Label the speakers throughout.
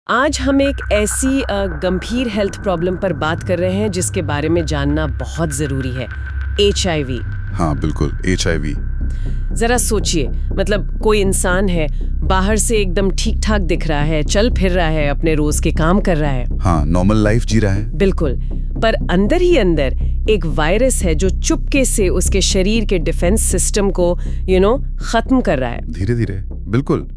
Speaker 1: आज हम एक ऐसी गंभीर हेल्थ प्रॉब्लम पर बात कर रहे हैं जिसके बारे में जानना बहुत ज़रूरी है। HIV।
Speaker 2: हाँ बिल्कुल, HIV।
Speaker 1: ज़रा सोचिए, मतलब कोई इंसान है, बाहर से एकदम ठीक ठाक दिख रहा है, चल फिर रहा है, अपने रोज के काम कर रहा है।
Speaker 2: हाँ, नॉर्मल लाइफ जी रहा है।
Speaker 1: बिल्कुल, पर अंदर ही अंदर एक वायरस है जो चुपके से उसके शरीर के डिफेंस सिस्टम को खत्म कर रहा है।
Speaker 2: धीरे धीरे, बिल्कुल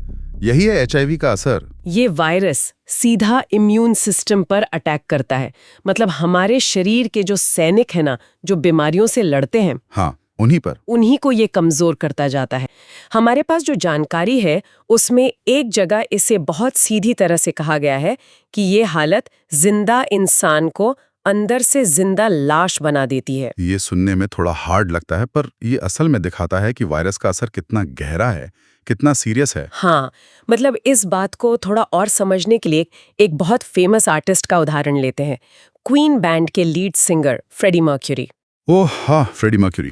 Speaker 2: यही है HIV का असर।
Speaker 1: ये वायरस सीधा इम्यून सिस्टम पर अटैक करता है, मतलब हमारे शरीर के जो सैनिक है ना, जो बीमारियों से लड़ते हैं,
Speaker 2: हाँ, उन्हीं
Speaker 1: को ये कमजोर करता जाता है। हमारे पास जो जानकारी है उसमें एक जगह इसे बहुत सीधी तरह से कहा गया है कि ये हालत जिंदा इंसान को अंदर से जिंदा लाश बना देती है।
Speaker 2: ये सुनने में थोड़ा हार्ड लगता है, पर ये असल में दिखाता है कि वायरस का असर कितना गहरा है, कितना सीरियस है।
Speaker 1: हाँ, मतलब इस बात को थोड़ा और समझने के लिए एक बहुत फेमस आर्टिस्ट का उदाहरण लेते हैं। क्वीन बैंड के लीड सिंगर फ्रेडी मर्क्यूरी।
Speaker 2: ओह हाँ, फ्रेडी मर्क्यूरी,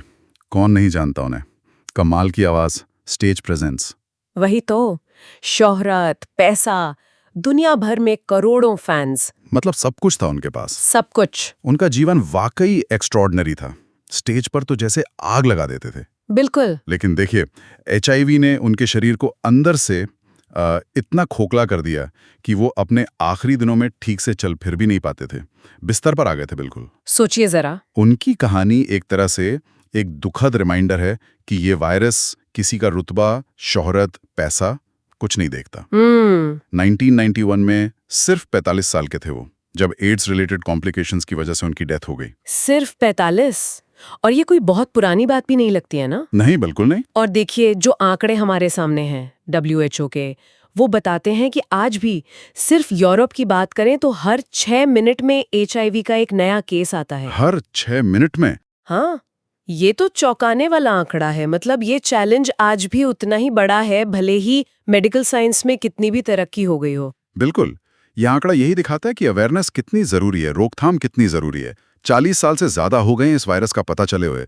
Speaker 2: कौन नहीं जानता उन्हें। कमाल की आवाज, स्टेज प्रेजेंस।
Speaker 1: वही तो, शोहरत, पैसा, दुनिया भर में करोड़ों फैंस,
Speaker 2: मतलब सब कुछ था उनके पास।
Speaker 1: सब कुछ।
Speaker 2: उनका जीवन वाकई एक्स्ट्रॉर्डिनरी था। स्टेज पर तो जैसे आग लगा देते थे।
Speaker 1: बिल्कुल।
Speaker 2: लेकिन देखिए, HIV ने उनके शरीर को अंदर से इतना खोखला कर दिया कि वो अपने आखिरी दिनों में ठीक से चल फिर भी नहीं पाते थे। बिस्तर पर आ गए थे बिल्कुल।
Speaker 1: सोचिए जरा।
Speaker 2: उनकी कहानी एक तरह से एक दुखद रिमाइंडर है कि ये वायरस किसी का रुतबा, शोहरत, पैसा कुछ नहीं देखता। 1991 में सिर्फ 45 साल के थे वो, जब एड्स रिलेटेड कॉम्प्लिकेशंस की वजह से उनकी डेथ हो गई।
Speaker 1: सिर्फ 45? और ये कोई बहुत पुरानी बात भी नहीं लगती है ना?
Speaker 2: नहीं, बिल्कुल नहीं।
Speaker 1: और देखिए, जो आंकड़े हमारे सामने हैं WHO के, वो बताते हैं कि आज भी सिर्फ यूरोप की बात करें तो हर 6 मिनट में HIV का एक नया केस आता है।
Speaker 2: हर 6 मिनट में?
Speaker 1: हाँ, ये तो चौंकाने वाला आंकड़ा है। मतलब ये चैलेंज आज भी उतना ही बड़ा है, भले ही मेडिकल साइंस में कितनी भी तरक्की हो गई हो।
Speaker 2: बिल्कुल, यह आंकड़ा यही दिखाता है कि अवेयरनेस कितनी जरूरी है, रोकथाम कितनी जरूरी है। 40 साल से ज्यादा हो गए इस वायरस का पता चले हुए,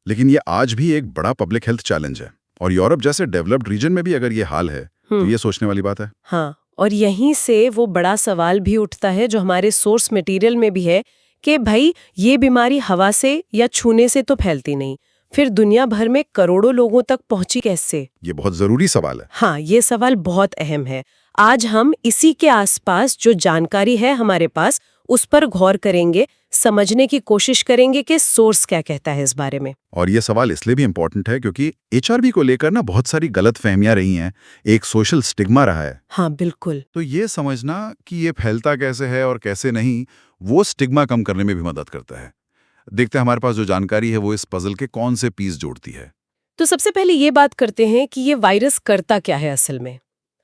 Speaker 2: लेकिन ये आज भी एक बड़ा पब्लिक हेल्थ चैलेंज है। और यूरोप जैसे डेवलप्ड रीजन में भी अगर ये हाल है तो ये सोचने वाली बात है।
Speaker 1: हाँ, और यहीं से वो बड़ा सवाल भी उठता है जो हमारे सोर्स मटेरियल में भी है कि भाई, ये बीमारी हवा से या छूने से तो फैलती नहीं, फिर दुनिया भर में करोड़ों लोगों तक पहुंची कैसे?
Speaker 2: ये बहुत जरूरी सवाल है।
Speaker 1: हाँ, ये सवाल बहुत अहम है। आज हम इसी के आसपास जो जानकारी है हमारे पास, उस पर गौर करेंगे, समझने की कोशिश करेंगे कि सोर्स क्या कहता है इस बारे में।
Speaker 2: और ये सवाल इसलिए भी इम्पोर्टेंट है क्योंकि HIV को लेकर ना बहुत सारी गलत फहमियां रही हैं, एक सोशल स्टिग्मा रहा है।
Speaker 1: हाँ बिल्कुल।
Speaker 2: तो ये समझना कि ये फैलता कैसे है और कैसे नहीं, वो स्टिग्मा कम करने में भी मदद करता है। देखते हैं हमारे पास जो जानकारी है वो इस पजल के कौन से पीस जोड़ती है।
Speaker 1: तो सबसे पहले ये बात करते हैं कि ये वायरस करता क्या है असल में।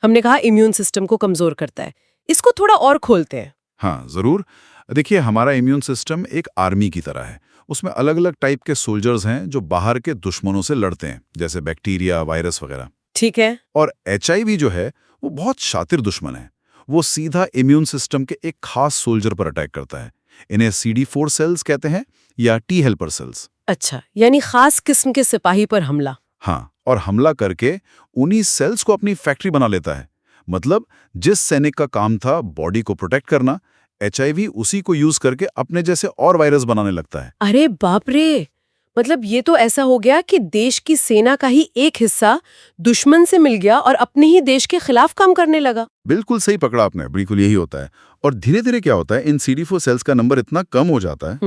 Speaker 1: हमने कहा इम्यून सिस्टम को कमजोर करता है, इसको थोड़ा और खोलते हैं।
Speaker 2: हाँ जरूर। देखिए, हमारा इम्यून सिस्टम एक आर्मी की तरह है। उसमें अलग अलग टाइप के सोल्जर्स हैं जो बाहर के दुश्मनों से लड़ते हैं, जैसे बैक्टीरिया, वायरस वगैरह।
Speaker 1: ठीक है।
Speaker 2: और HIV जो है वो बहुत शातिर दुश्मन है। वो सीधा इम्यून सिस्टम के एक खास सोल्जर पर अटैक करता है। इन्हें CD4 सेल्स कहते हैं या टी हेल्पर सेल्स।
Speaker 1: अच्छा, यानी खास किस्म के सिपाही पर हमला।
Speaker 2: हाँ, और हमला करके उन्हीं सेल्स को अपनी फैक्ट्री बना लेता है। मतलब जिस सैनिक का काम था बॉडी को प्रोटेक्ट करना, HIV उसी को यूज करके अपने जैसे और वायरस बनाने लगता है।
Speaker 1: अरे बाप रे! मतलब ये तो ऐसा हो गया कि देश की सेना का ही एक हिस्सा दुश्मन से मिल गया और अपने ही देश के खिलाफ काम करने लगा।
Speaker 2: बिल्कुल सही पकड़ा आपने, बिल्कुल यही होता है। और धीरे धीरे क्या होता है, इन CD4 सेल्स का नंबर इतना कम हो जाता है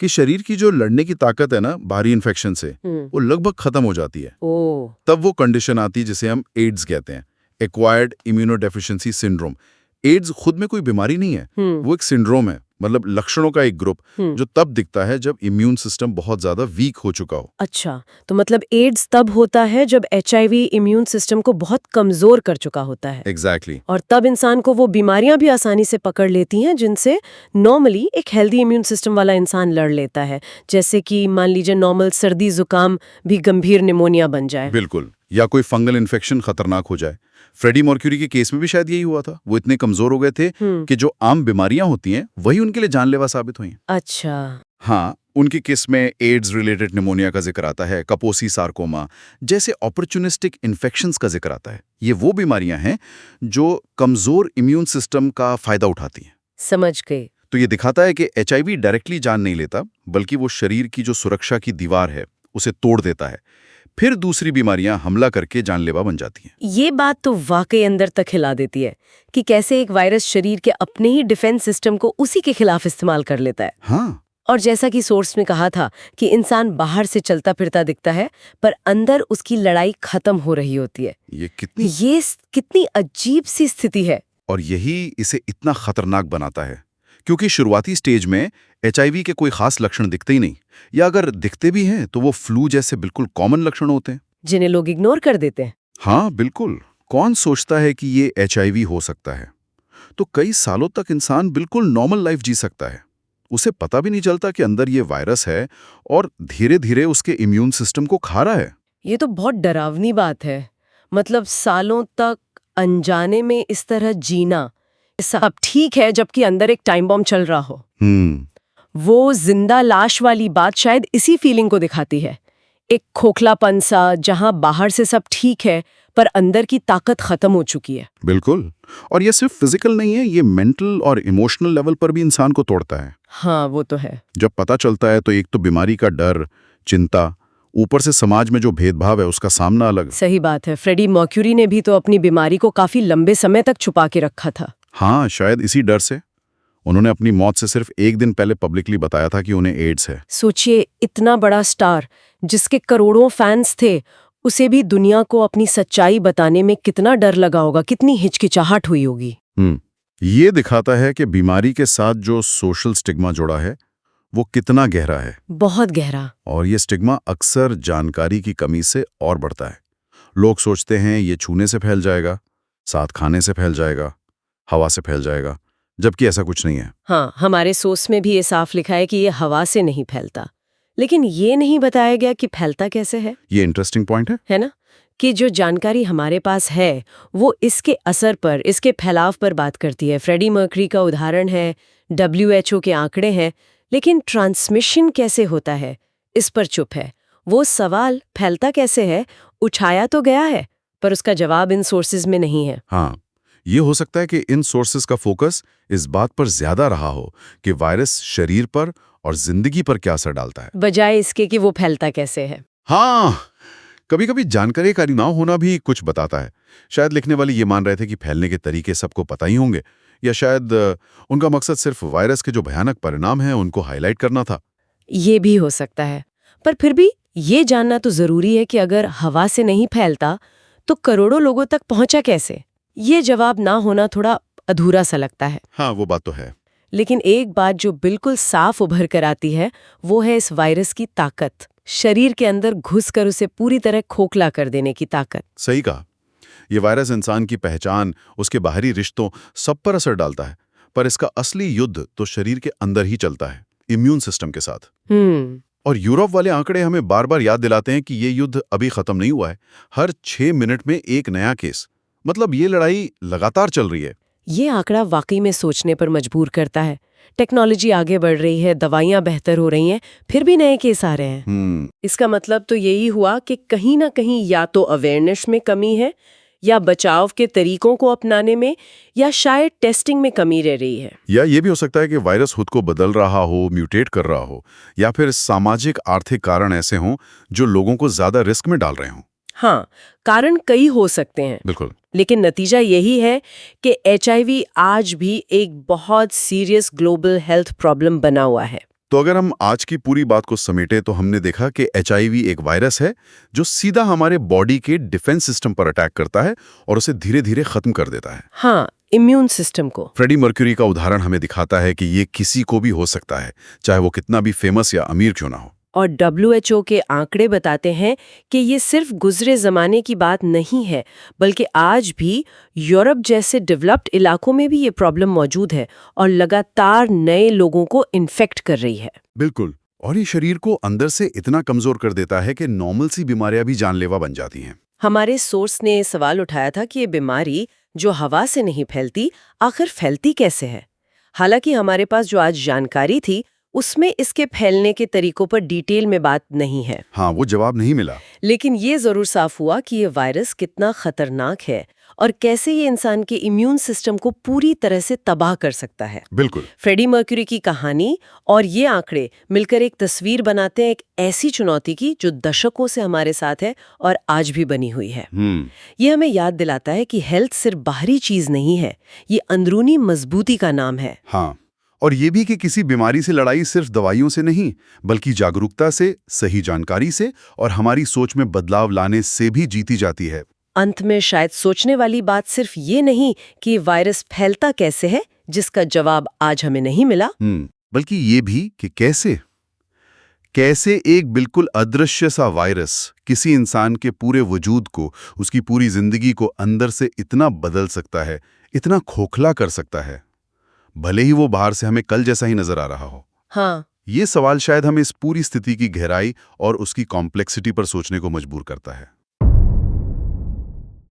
Speaker 2: कि शरीर की जो लड़ने की ताकत है ना बाहरी इन्फेक्शन से, वो लगभग खत्म हो जाती है। तब वो कंडीशन आती है जिसे हम एड्स कहते हैं, एक्वायर्ड इम्यूनोडेफिशिएंसी सिंड्रोम। एड्स खुद में कोई बीमारी नहीं है, वो एक सिंड्रोम है, मतलब लक्षणों का एक ग्रुप जो तब दिखता है जब इम्यून सिस्टम बहुत ज्यादा वीक हो चुका हो।
Speaker 1: अच्छा, तो मतलब एड्स तब होता है जब HIV इम्यून सिस्टम को बहुत कमजोर कर चुका होता है।
Speaker 2: एग्जैक्टली।
Speaker 1: और तब इंसान को वो बीमारियां भी आसानी से पकड़ लेती हैं जिनसे नॉर्मली एक हेल्दी इम्यून सिस्टम वाला इंसान लड़ लेता है, जैसे कि मान लीजिए नॉर्मल सर्दी जुकाम भी गंभीर निमोनिया बन जाए।
Speaker 2: बिल्कुल, या कोई फंगल इन्फेक्शन खतरनाक हो जाए। फ्रेडी मर्क्यूरी के केस में भी शायद यही हुआ था। वो इतने कमजोर हो गए थे कि जो आम बीमारियां होती हैं वही उनके लिए जानलेवा साबित हुई।
Speaker 1: अच्छा।
Speaker 2: हाँ, उनकी केस में एड्स रिलेटेड निमोनिया का जिक्र आता है, कपोसी सार्कोमा जैसे अपॉर्चुनिस्टिक इन्फेक्शंस का जिक्र आता है। ये वो बीमारियां हैं जो कमजोर इम्यून सिस्टम का फायदा उठाती हैं।
Speaker 1: समझ गए।
Speaker 2: तो ये दिखाता है कि एचआईवी डायरेक्टली जान नहीं लेता, बल्कि वो शरीर की जो सुरक्षा की दीवार है उसे तोड़ देता है। फिर दूसरी बीमारियां हमला करके जानलेवा बन जाती हैं।
Speaker 1: ये बात तो वाकई अंदर तक हिला देती है कि कैसे एक वायरस शरीर के अपने ही डिफेंस सिस्टम को उसी के खिलाफ इस्तेमाल कर लेता है।
Speaker 2: हाँ,
Speaker 1: और जैसा कि सोर्स में कहा था कि इंसान बाहर से चलता फिरता दिखता है, पर अंदर उसकी लड़ाई खत्म हो रही होती है।
Speaker 2: ये
Speaker 1: कितनी अजीब सी स्थिति है।
Speaker 2: और यही इसे इतना खतरनाक बनाता है, क्योंकि शुरुआती स्टेज में एचआईवी के कोई खास लक्षण दिखते ही नहीं, या अगर दिखते भी हैं तो वो फ्लू जैसे बिल्कुल कॉमन लक्षण होते हैं
Speaker 1: जिन्हें लोग इग्नोर कर देते हैं।
Speaker 2: हाँ बिल्कुल। कौन सोचता है कि ये एचआईवी हो सकता है? तो कई सालों तक इंसान बिल्कुल नॉर्मल लाइफ जी सकता है, उसे पता भी नहीं चलता कि अंदर ये वायरस है और धीरे धीरे उसके इम्यून सिस्टम को खा रहा है।
Speaker 1: ये तो बहुत डरावनी बात है। मतलब सालों तक अनजाने में इस तरह जीना। सब ठीक है जबकि अंदर एक टाइम बॉम्ब चल रहा हो। वो जिंदा लाश वाली बात शायद इसी फीलिंग को दिखाती है। एक खोखलापन सा, जहां बाहर से सब ठीक है पर अंदर की ताकत खत्म हो चुकी है।
Speaker 2: बिल्कुल। और ये सिर्फ फिजिकल नहीं है, ये मेंटल और इमोशनल लेवल पर भी इंसान को तोड़ता है।
Speaker 1: हाँ वो तो है।
Speaker 2: जब पता चलता है तो एक तो बीमारी का डर, चिंता, ऊपर से समाज में जो भेदभाव है उसका सामना अलग।
Speaker 1: सही बात है। फ्रेडी मर्क्यूरी ने भी तो अपनी बीमारी को काफी लंबे समय तक छुपा के रखा था।
Speaker 2: हाँ, शायद इसी डर से उन्होंने अपनी मौत से सिर्फ एक दिन पहले पब्लिकली बताया था कि उन्हें एड्स है।
Speaker 1: सोचिए, इतना बड़ा स्टार जिसके करोड़ों फैंस थे, उसे भी दुनिया को अपनी सच्चाई बताने में कितना डर लगा होगा, कितनी हिचकिचाहट हुई होगी।
Speaker 2: ये दिखाता है कि बीमारी के साथ जो सोशल स्टिग्मा जुड़ा है वो कितना गहरा है।
Speaker 1: बहुत गहरा।
Speaker 2: और ये स्टिग्मा अक्सर जानकारी की कमी से और बढ़ता है। लोग सोचते हैं ये छूने से फैल जाएगा, साथ खाने से फैल जाएगा, हवा से फैल जाएगा, जबकि ऐसा कुछ नहीं है।
Speaker 1: हाँ, हमारे सोर्स में भी ये साफ लिखा है कि ये हवा से नहीं फैलता, लेकिन ये नहीं बताया गया कि फैलता कैसे है।
Speaker 2: ये इंटरेस्टिंग पॉइंट है
Speaker 1: ना, कि जो जानकारी हमारे पास है वो इसके असर पर, इसके फैलाव पर बात करती है। फ्रेडी मर्क्यूरी का उदाहरण है, WHO के आंकड़े हैं, लेकिन ट्रांसमिशन कैसे होता है इस पर चुप है। वो सवाल फैलता कैसे है उठाया तो गया है, पर उसका जवाब इन सोर्सेज में नहीं है।
Speaker 2: हाँ, ये हो सकता है कि इन सोर्सेज का फोकस इस बात पर ज्यादा रहा हो कि वायरस शरीर पर और जिंदगी पर क्या असर डालता है,
Speaker 1: बजाय इसके कि वो फैलता कैसे है।
Speaker 2: हाँ, कभी कभी जानकारी का ना होना भी कुछ बताता है। शायद लिखने वाले ये मान रहे थे कि फैलने के तरीके सबको पता ही होंगे, या शायद उनका मकसद सिर्फ वायरस के जो भयानक परिणाम हैं उनको हाईलाइट करना था।
Speaker 1: ये भी हो सकता है, पर फिर भी ये जानना तो जरूरी है कि अगर हवा से नहीं फैलता तो करोड़ों लोगों तक पहुंचा कैसे। ये जवाब ना होना थोड़ा अधूरा सा लगता है।
Speaker 2: हाँ, वो बात तो है।
Speaker 1: लेकिन एक बात जो बिल्कुल साफ उभर कर आती है वो है इस वायरस की ताकत, शरीर के अंदर घुसकर उसे पूरी तरह खोखला कर देने की ताकत।
Speaker 2: सही कहा। ये वायरस इंसान की पहचान, उसके बाहरी रिश्तों, सब पर असर डालता है, पर इसका असली युद्ध तो शरीर के अंदर ही चलता है, इम्यून सिस्टम के साथ। और यूरोप वाले आंकड़े हमें बार बार याद दिलाते हैं कि ये युद्ध अभी खत्म नहीं हुआ है। हर 6 मिनट में एक नया केस, मतलब ये लड़ाई लगातार चल रही है।
Speaker 1: ये आंकड़ा वाकई में सोचने पर मजबूर करता है। टेक्नोलॉजी आगे बढ़ रही है, दवाइयां बेहतर हो रही हैं, फिर भी नए केस आ रहे हैं। इसका मतलब तो यही हुआ कि कहीं ना कहीं या तो अवेयरनेस में कमी है, या बचाव के तरीकों को अपनाने में, या शायद टेस्टिंग में कमी रह रही है।
Speaker 2: या ये भी हो सकता है कि वायरस खुद को बदल रहा हो, म्यूटेट कर रहा हो, या फिर सामाजिक आर्थिक कारण ऐसे हों जो लोगों को ज्यादा रिस्क में डाल रहे हों।
Speaker 1: हाँ, कारण कई हो सकते हैं।
Speaker 2: बिल्कुल।
Speaker 1: लेकिन नतीजा यही है कि HIV आज भी एक बहुत सीरियस ग्लोबल हेल्थ प्रॉब्लम बना हुआ है।
Speaker 2: तो अगर हम आज की पूरी बात को समेटे तो हमने देखा कि HIV एक वायरस है जो सीधा हमारे बॉडी के डिफेंस सिस्टम पर अटैक करता है और उसे धीरे धीरे खत्म कर देता है।
Speaker 1: हाँ, इम्यून सिस्टम को।
Speaker 2: फ्रेडी मर्क्यूरी का उदाहरण हमें दिखाता है कि ये किसी को भी हो सकता है, चाहे वो कितना भी फेमस या अमीर क्यों ना हो।
Speaker 1: और WHO के आंकड़े बताते हैं कि ये सिर्फ गुजरे जमाने की बात नहीं है, बल्कि आज भी यूरोप जैसे डेवलप्ड इलाकों में भी ये प्रॉब्लम मौजूद है और लगातार नए लोगों को इन्फेक्ट कर रही है।
Speaker 2: बिल्कुल। और ये शरीर को अंदर से इतना कमजोर कर देता है कि नॉर्मल सी बीमारियां भी जानलेवा बन जाती हैं।
Speaker 1: हमारे सोर्स ने सवाल उठाया था कि ये बीमारी जो हवा से नहीं फैलती, आखिर फैलती कैसे है। हालांकि हमारे पास जो आज जानकारी थी उसमें इसके फैलने के तरीकों पर डिटेल में बात नहीं है।
Speaker 2: हाँ, वो जवाब नहीं मिला।
Speaker 1: लेकिन ये जरूर साफ हुआ कि ये वायरस कितना खतरनाक है और कैसे ये इंसान के इम्यून सिस्टम को पूरी तरह से तबाह कर सकता है।
Speaker 2: बिल्कुल।
Speaker 1: फ्रेडी मर्क्यूरी की कहानी और ये आंकड़े मिलकर एक तस्वीर बनाते हैं एक ऐसी चुनौती की जो दशकों से हमारे साथ है और आज भी बनी हुई है। ये हमें याद दिलाता है कि हेल्थ सिर्फ बाहरी चीज नहीं है, ये अंदरूनी मजबूती का नाम है।
Speaker 2: हाँ, और ये भी कि किसी बीमारी से लड़ाई सिर्फ दवाइयों से नहीं, बल्कि जागरूकता से, सही जानकारी से और हमारी सोच में बदलाव लाने से भी जीती जाती है।
Speaker 1: अंत में शायद सोचने वाली बात सिर्फ ये नहीं कि वायरस फैलता कैसे है, जिसका जवाब आज हमें नहीं मिला,
Speaker 2: बल्कि ये भी कि कैसे एक बिल्कुल अदृश्य सा वायरस किसी इंसान के पूरे वजूद को, उसकी पूरी जिंदगी को अंदर से इतना बदल सकता है, इतना खोखला कर सकता है, भले ही वो बाहर से हमें कल जैसा ही नजर आ रहा हो।
Speaker 1: हाँ,
Speaker 2: ये सवाल शायद हमें इस पूरी स्थिति की गहराई और उसकी कॉम्प्लेक्सिटी पर सोचने को मजबूर करता है।